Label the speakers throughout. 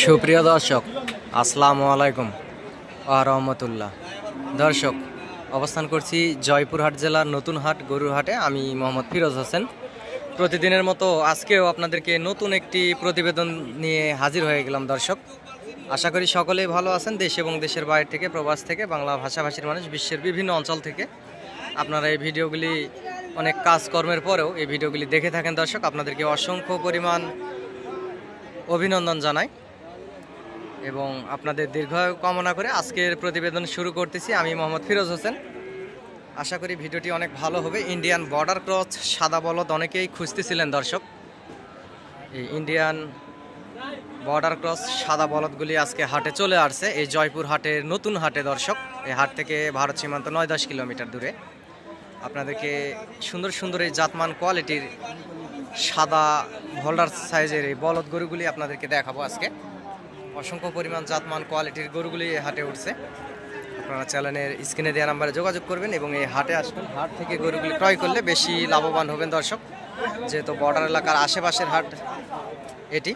Speaker 1: সুপ্রিয় দর্শক, আসসালামু আলাইকুম ওয়া রাহমাতুল্লাহ। দর্শক, অবস্থান করছি জয়পুরহাট জেলার নতুন হাট গরুর হাটে। আমি মোহাম্মদ ফিরোজ হোসেন। প্রতিদিনের মতো আজকেও আপনাদেরকে নতুন একটি প্রতিবেদন নিয়ে হাজির হয়ে গেলাম। দর্শক, আশা করি সকলেই ভালো আছেন। দেশ এবং দেশের বাইরে থেকে, প্রবাস থেকে, বাংলা ভাষাভাষীর মানুষ, বিশ্বের বিভিন্ন অঞ্চল থেকে আপনারা এই ভিডিওগুলি অনেক কাজকর্মের পরেও এই ভিডিওগুলি দেখে থাকেন। দর্শক, আপনাদেরকে অসংখ্য পরিমাণ অভিনন্দন জানাই এবং আপনাদের দীর্ঘায়ু কামনা করে আজকের প্রতিবেদন শুরু করতেছি। আমি মোহাম্মদ ফিরোজ হোসেন। আশা করি ভিডিওটি অনেক ভালো হবে। ইন্ডিয়ান বর্ডার ক্রস সাদা বলদ অনেকেই খুঁজতেছিলেন দর্শক। এই ইন্ডিয়ান বর্ডার ক্রস সাদা বলদগুলি আজকে হাটে চলে আসছে, এই জয়পুর হাটের নতুন হাটে। দর্শক, এই হাট থেকে ভারত সীমান্ত 9-10 কিলোমিটার দূরে। আপনাদেরকে সুন্দর সুন্দর এই জাতমান কোয়ালিটির সাদা ভোল্ডার সাইজের এই বলদ গরুগুলি আপনাদেরকে দেখাবো আজকে। অসংখ্য পরিমাণ জাতমান কোয়ালিটির গরুগুলি এই হাটে উঠছে। আপনারা চ্যানেলের স্ক্রিনে দেওয়া নাম্বারে যোগাযোগ করবেন এবং এই হাটে আসবেন। হাট থেকে গরুগুলি ক্রয় করলে বেশি লাভবান হবেন দর্শক, যেহেতু বর্ডার এলাকার আশেপাশের হাট এটি।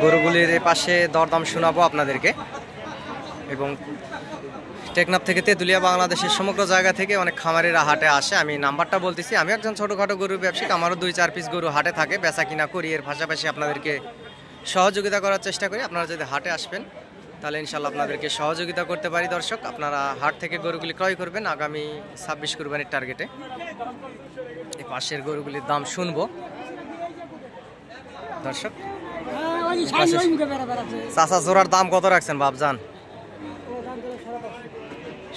Speaker 1: গরুগুলির এই পাশে দরদাম শোনাবো আপনাদেরকে। এবং টেকনাফ থেকে তেঁতুলিয়া, বাংলাদেশের সমগ্র জায়গা থেকে অনেক খামারিরা হাটে আসে। আমি নাম্বারটা বলতেছি। আমি একজন ছোটোখাটো গরু ব্যবসায়ী, আমারও 2-4 পিস গরু হাটে থাকে, বেচা কিনা করি। এর পাশাপাশি আপনাদেরকে সহযোগিতা করার চেষ্টা করি। আপনারা যদি হাটে আসবেন তাহলে ইনশাল্লাহ আপনাদেরকে সহযোগিতা করতে পারি। দর্শক, আপনারা হাট থেকে গরুগুলি ক্রয় করবেন আগামী 26 কুরবানির টার্গেটে। এই পাশের গরুগুলির দাম শুনবো দর্শক। চাচা, জোড়ার দাম কত রাখছেন বাবজান?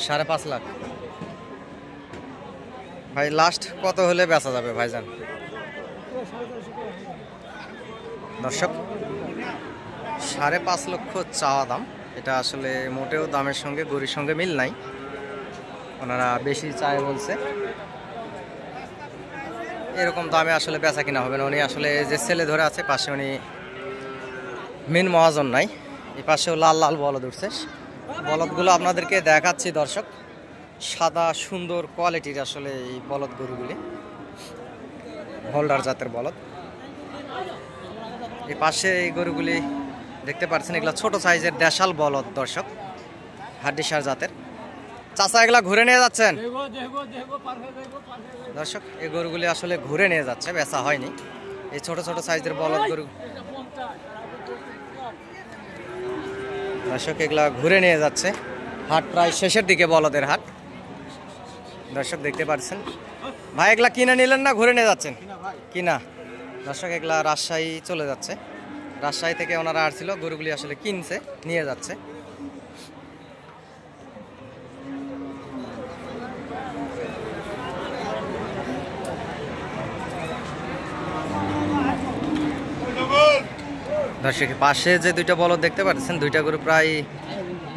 Speaker 1: 5.5 লাখ। ভাই, লাস্ট কত হলে বেচা যাবে ভাইজান? দর্শক, 5.5 লক্ষ চাওয়া দাম। এটা আসলে মোটেও দামের সঙ্গে গরুর সঙ্গে মিল নাই। ওনারা বেশি চায় বলছে। এরকম দামে আসলে বেচা কিনা হবে না। উনি আসলে যে ছেলে ধরে আছে পাশে, উনি মেন মহাজন নাই। এই পাশেও লাল লাল বলদ উঠছে। বলদগুলো আপনাদেরকে দেখাচ্ছি দর্শক। সাদা সুন্দর কোয়ালিটির আসলে এই বলদ গরুগুলি, হোল্ডার জাতের বলদ। এই পাশে এই গরুগুলি দেখতে পাচ্ছেন, এগুলো ছোট সাইজের দেশাল বলদ দর্শক, হাড্ডিসার জাতের। চাচা, এগুলা ঘুরে নিয়ে যাচ্ছেন দর্শক? এই গরুগুলি আসলে ঘুরে নিয়ে যাচ্ছে, বেচা হয়নি। এই ছোট ছোট সাইজের বলদ গরু দর্শক, এগুলা ঘুরে নিয়ে যাচ্ছে। হাট প্রায় শেষের দিকে, বলদের হাট দর্শক দেখতে পাচ্ছেন। ভাই, এগুলা কিনে নিলেন না ঘুরে নিয়ে যাচ্ছেন? কিনা দর্শক, এগুলা রাজশাহী চলে যাচ্ছে। রাজশাহী থেকে ওনারা আসছিল, গরুগুলি আসলে কিনছে, নিয়ে যাচ্ছে। দর্শক, পাশে যে দুইটা বলদ দেখতে পাচ্ছেন, দুইটা গরু প্রায়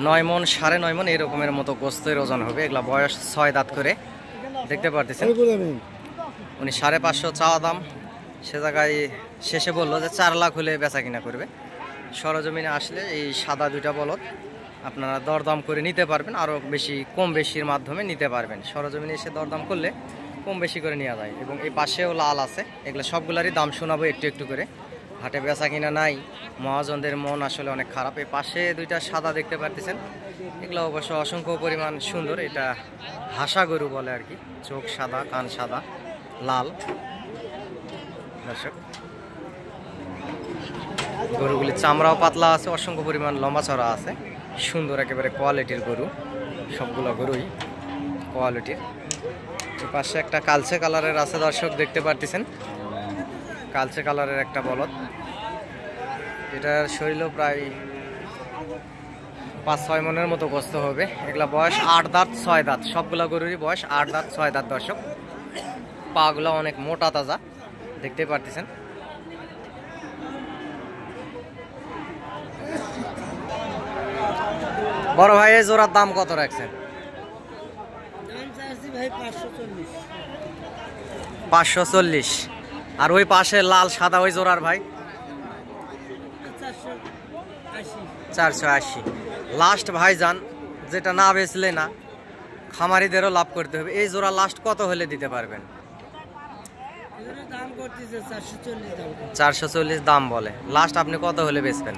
Speaker 1: 9 মণ 9.5 মণ এরকমের মতো গোস্তের ওজন হবে। এগুলা বয়স 6 দাঁত করে দেখতে পারতেছেন। উনি 5.5 চাওয়া দাম। সে জায়গায় শেষে বললো যে 4 লাখ হলে বেচা কিনা করবে। সরজমিনে আসলে এই সাদা দুইটা বলদ আপনারা দরদাম করে নিতে পারবেন, আরও বেশি কম বেশির মাধ্যমে নিতে পারবেন। সরজমিনে এসে দরদাম করলে কম বেশি করে নেওয়া যায়। এবং এই পাশেও লাল আছে। এগুলো সবগুলারই দাম শোনাবো একটু একটু করে। হাটে বেচা কিনা নাই, মহাজনদের মন আসলে অনেক খারাপ। এই পাশে দুইটা সাদা দেখতে পারতেছেন, এগুলো অবশ্য অসংখ্য পরিমাণ সুন্দর। এটা হাসা গরু বলে আর কি। চোখ সাদা, কান সাদা, লাল দর্শক। গরুগুলির চামড়াও পাতলা আছে, অসংখ্য পরিমাণ লম্বা চড়া আছে। সুন্দর একেবারে কোয়ালিটির গরু, সবগুলো গরুই কোয়ালিটির। এই পাশে একটা কালচে কালারের আছে দর্শক, দেখতে পারতেছেন। কালচে কালারের একটা বলদ। এটার শরীরও প্রায় 5-6 মণের মতো গোস্ত হবে। এগুলা বয়স 8 দাঁত 6 দাঁত, সবগুলা গরুরই বয়স 8 দাঁত 6 দাঁত দর্শক। পাগুলো অনেক মোটা তাজা দেখতে পারতেছেন। বড় ভাই, এই জোড়ার দাম কত রাখছেন? 540। আর ওই পাশে লাল সাদা ওই জোড়ার ভাই 480। লাস্ট ভাইজান, যেটা না বেচলে না, খামারিদেরও লাভ করতে হবে। এই জোড়া লাস্ট কত হলে দিতে পারবেন? 440 দাম বলে। লাস্ট আপনি কত হলে বেচবেন?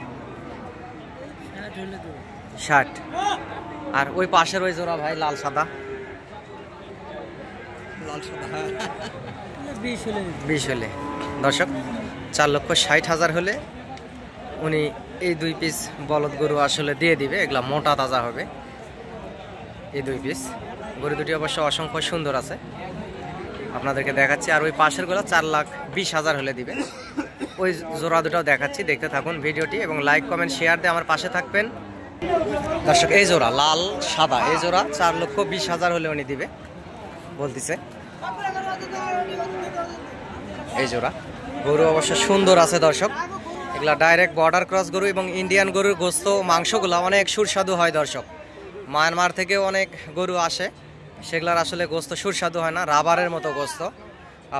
Speaker 1: 60। আর ওই পাশের ওই জোড়া ভাই লাল সাদা? 20 হলে। দর্শক 4,60,000 হলে উনি এই 2 পিস বলদ গরু আসলে দিয়ে দিবে। এগুলা মোটা তাজা হবে এই 2 পিস গরু দুটি। অবশ্য অসংখ্য সুন্দর আছে, আপনাদেরকে দেখাচ্ছি। আর ওই পাশের গুলা 4,20,000 হলে দিবে। ওই জোড়া দুটাও দেখাচ্ছি, দেখতে থাকুন ভিডিওটি এবং লাইক কমেন্ট শেয়ার দিয়ে আমার পাশে থাকবেন। দর্শক এই জোড়া লাল সাদা, এই জোড়া 4,20,000 হলে উনি দিবে বলতেছে। এই জোড়া গরু অবশ্য সুন্দর আছে দর্শক। এগুলা ডাইরেক্ট বর্ডার ক্রস গরু এবং ইন্ডিয়ান গরুর গোস্ত মাংসগুলো অনেক সুস্বাদু হয় দর্শক। মায়ানমার থেকে অনেক গরু আসে, সেগুলার আসলে গোস্ত সুস্বাদু হয় না, রাবারের মতো গোস্ত।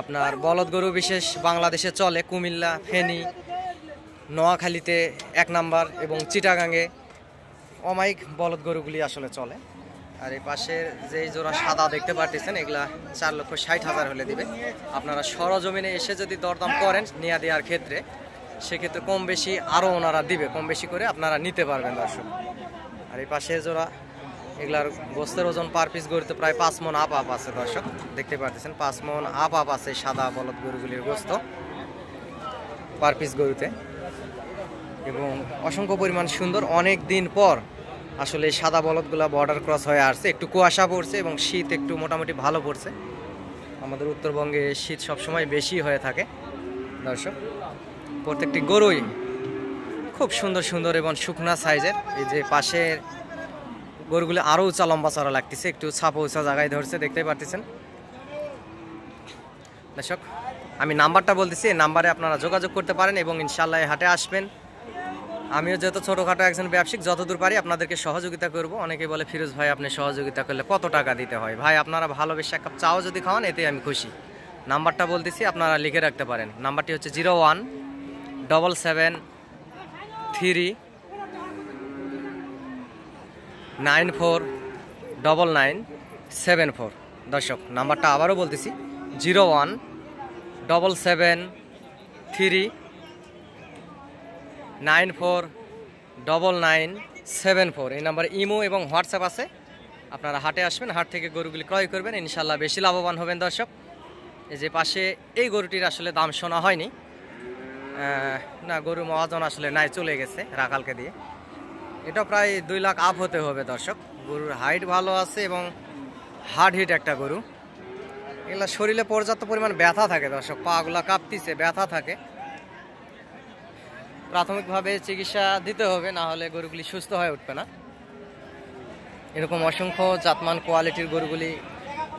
Speaker 1: আপনার বলদ গরু বিশেষ বাংলাদেশে চলে, কুমিল্লা, ফেনী, নোয়াখালীতে 1 নাম্বার এবং চিটাগাঙ্গে অমায়িক বলদ গরুগুলি আসলে চলে। আর এই পাশের যে জোড়া সাদা দেখতে পাচ্ছেন, এগুলা 4,60,000 হলে দিবে। আপনারা সরজমিনে এসে যদি দরদাম করেন নিয়ে দেওয়ার ক্ষেত্রে, সেক্ষেত্রে কম বেশি আরও ওনারা দিবে, কম বেশি করে আপনারা নিতে পারবেন দর্শক। আর এই পাশের জোড়া এগুলার গোস্তের ওজন পার পিস গরুতে প্রায় 5 মণ আপ আছে দর্শক, দেখতে পাচ্ছেন 5 মণ আপ আছে সাদা বলদ গরুগুলির গোস্ত পার পিস গরুতে। এবং অসংখ্য পরিমাণ সুন্দর। অনেক দিন পর আসলে এই সাদা বলদগুলা বর্ডার ক্রস হয়ে আসছে, একটু কুয়াশা পড়ছে এবং শীত একটু মোটামুটি ভালো পড়ছে। আমাদের উত্তরবঙ্গে শীত সবসময় বেশি হয়ে থাকে দর্শক। প্রত্যেকটি গরুই খুব সুন্দর সুন্দর এবং শুকনা সাইজের। এই যে পাশের গরুগুলো আরও উঁচা লম্বা চড়া লাগতেছে, একটু ছাপা উঁচা জায়গায় ধরছে, দেখতেই পারতেছেন দর্শক। আমি নাম্বারটা বলতেছি, এই নাম্বারে আপনারা যোগাযোগ করতে পারেন এবং ইনশাআল্লাহ হাটে আসবেন। আমিও যেহেতু ছোটোখাটো একজন ব্যবসায়িক, যতদূর পারি আপনাদেরকে সহযোগিতা করব। অনেকে বলে ফিরোজ ভাই আপনি সহযোগিতা করলে কত টাকা দিতে হয়? ভাই আপনারা ভালোবেসে 1 কাপ চাও যদি খাওয়ান এতে আমি খুশি। নাম্বারটা বলতেছি, আপনারা লিখে রাখতে পারেন। নাম্বারটি হচ্ছে 01773949974। দর্শক নাম্বারটা আবারও বলতেছি, 01773949974। এই নাম্বারে ইমো এবং হোয়াটসঅ্যাপ আছে। আপনারা হাটে আসবেন, হাট থেকে গরুগুলি ক্রয় করবেন, ইনশাল্লাহ বেশি লাভবান হবেন দর্শক। এই যে পাশে এই গরুটির আসলে দাম শোনা হয়নি, না গরু মহাজন আসলে নাই, চলে গেছে রাখালকে দিয়ে। এটা প্রায় 2 লাখ আপ হতে হবে দর্শক। গরুর হাইট ভালো আছে এবং হার্ড হিট একটা গরু। এগুলা শরীরে পর্যাপ্ত পরিমাণ ব্যথা থাকে দর্শক, পাগুলা কাঁপতিছে, ব্যথা থাকে। প্রাথমিকভাবে চিকিৎসা দিতে হবে, না হলে গরুগুলি সুস্থ হয়ে উঠবে না। এরকম অসংখ্য জাতমান কোয়ালিটির গরুগুলি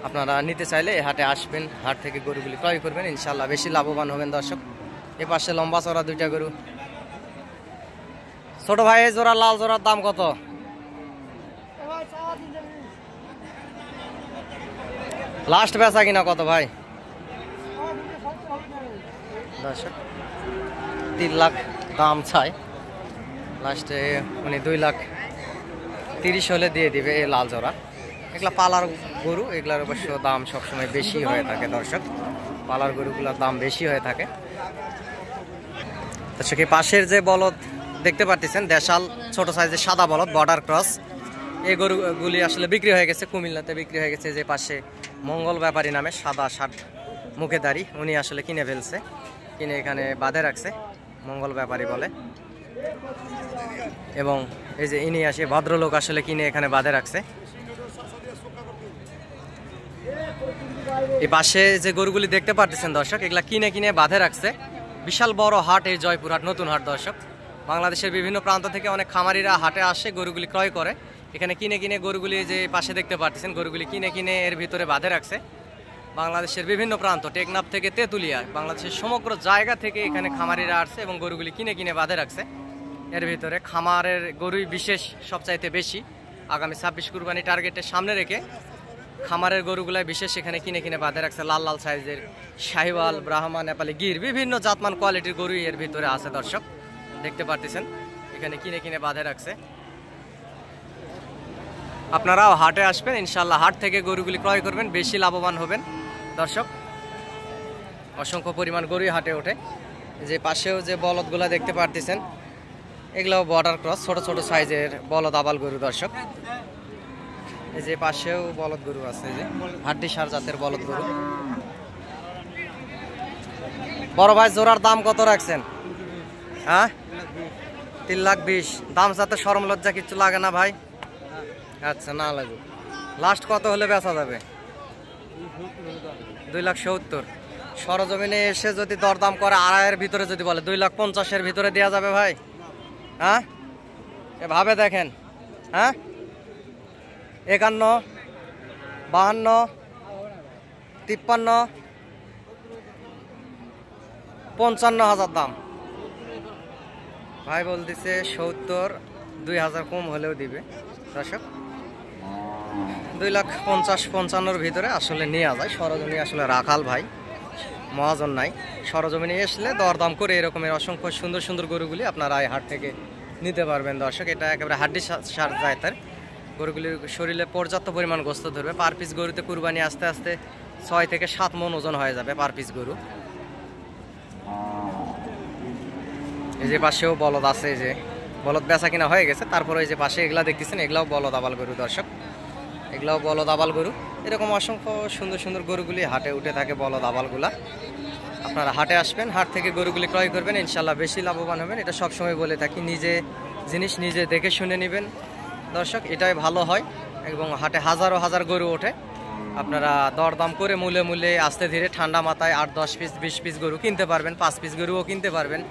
Speaker 1: আপনারা নিতে চাইলে এই হাটে আসবেন, হাট থেকে গরুগুলি ক্রয় করবেন, ইনশাল্লাহ বেশি লাভবান হবেন দর্শক। এ পাশে লম্বা চড়া 2টা গরু। ছোট ভাই এই জোড়া লাল জোড়ার দাম কত? লাস্ট বেচা কিনা কত ভাই? দর্শক 3 লাখ দাম চাই, লাস্টে উনি 2,30,000 হলে দিয়ে দিবে এই লাল জোড়া। এগুলা পালার গরু, এগুলার অবশ্য দাম সবসময় বেশি হয়ে থাকে দর্শক, পালার গরুগুলোর দাম বেশি হয়ে থাকে দর্শক। এই পাশের যে বলদ দেখতে পাচ্ছেন, দেশাল ছোট সাইজের সাদা বলদ বর্ডার ক্রস, এই গরুগুলি আসলে বিক্রি হয়ে গেছে, কুমিল্লাতে বিক্রি হয়ে গেছে। যে পাশে মঙ্গল ব্যাপারী নামে সাদা শার্ট মুখেদারি, উনি আসলে কিনে ফেলছে, কিনে এখানে বাঁধে রাখছে, মঙ্গল ব্যাপারী বলে। এবং এই যে ইনি আসে ভদ্রলোক আসলে কিনে এখানে বাঁধে রাখছে। এই পাশে যে গরুগুলি দেখতে পাচ্ছেন দর্শক, এগুলা কিনে কিনে বাঁধে রাখছে। বিশাল বড় হাট এই জয়পুরহাট নতুন হাট দর্শক। বাংলাদেশের বিভিন্ন প্রান্ত থেকে অনেক খামারিরা হাটে আসে, গরুগুলি ক্রয় করে। এখানে কিনে কিনে গরুগুলি যে পাশে দেখতে পাচ্ছেন, গরুগুলি কিনে কিনে এর ভিতরে বাঁধে রাখছে। বাংলাদেশের বিভিন্ন প্রান্ত, টেকনাফ থেকে তেঁতুলিয়া, বাংলাদেশের সমগ্র জায়গা থেকে এখানে খামারিরা আসছে এবং গরুগুলি কিনে কিনে বাঁধে রাখছে। এর ভিতরে খামারের গরুই বিশেষ সবচাইতে বেশি। আগামী 26 কুরবানি টার্গেটের সামনে রেখে খামারের গরুগুলাই বিশেষ এখানে কিনে কিনে বাঁধে রাখছে। লাল লাল সাইজের শাহিওয়াল, ব্রাহ্মা, নেপালি গির, বিভিন্ন জাতমান কোয়ালিটির গরুই এর ভিতরে আছে দর্শক, দেখতে পাচ্ছেন এখানে কিনে কিনে বাঁধে রাখছে। আপনারাও হাটে আসবেন, ইনশাল্লাহ হাট থেকে গরুগুলি ক্রয় করবেন, বেশি লাভবান হবেন দর্শক। অসংখ্য পরিমাণ গরুই হাটে ওঠে। যে পাশেও যে বলদগুলা দেখতে পারতেছেন, এগুলাও বর্ডার ক্রস, ছোট ছোট সাইজের বলদ আবাল গরু দর্শক। এই যে পাশেও বলদ গরু আছে, এই যে হাড্ডি সার জাতের বলদ গরু। বড় ভাই জোড়ার দাম কত রাখছেন? হ্যাঁ, 3,20,000। দাম সাথে শরম লজ্জা কিছু লাগে না ভাই? আচ্ছা, না লাগুক। লাস্ট কত হলে বেচা যাবে? 2,70,000। সরজমিনে এসে যদি দরদাম করে 2,500-এর ভিতরে যদি বলে 2,50,000-এর ভিতরে দেওয়া যাবে ভাই? হ্যাঁ, এভাবে দেখেন। হ্যাঁ, 51, 52, 53, 55,000 দাম। ভাই বলতেছে 70, 2,000 কম হলেও দিবে দর্শক। 2,50,000-55,000-এর ভিতরে আসলে নেওয়া যায়। সরজমিনে আসলে রাখাল ভাই, মহাজন নাই। সরজমিনে আসলে দরদাম করে এরকমের অসংখ্য সুন্দর সুন্দর গরুগুলি আপনারা এই হাট থেকে নিতে পারবেন দর্শক। এটা একেবারে হাড্ডি সার জাতের গরুগুলির শরীরে পর্যাপ্ত পরিমাণ গোস্ত ধরবে। পার পিস গরুতে কুরবানি আস্তে আস্তে 6 থেকে 7 মণ ওজন হয়ে যাবে পার পিস গরু। এই যে পাশেও বলদ আছে, এই যে বলদ বেচা কিনা হয়ে গেছে। তারপরে এই যে পাশে এগুলা দেখতেছেন, এগুলাও বলদ আবাল গরু দর্শক। এগুলাও বলদ আবাল গরু। এরকম অসংখ্য সুন্দর সুন্দর গরুগুলি হাটে উঠে থাকে, বলদ আবালগুলা। আপনারা হাটে আসবেন, হাট থেকে গরুগুলি ক্রয় করবেন, ইনশাল্লাহ বেশি লাভবান হবেন। এটা সবসময় বলে থাকি, নিজে জিনিস নিজে দেখে শুনে নেবেন দর্শক, এটাই ভালো হয়। এবং হাটে হাজারো হাজার গরু ওঠে, আপনারা দরদাম করে মূলে মূলে আস্তে ধীরে ঠান্ডা মাথায় 8-10 পিস 20 পিস গরু কিনতে পারবেন, 5 পিস গরুও কিনতে পারবেন।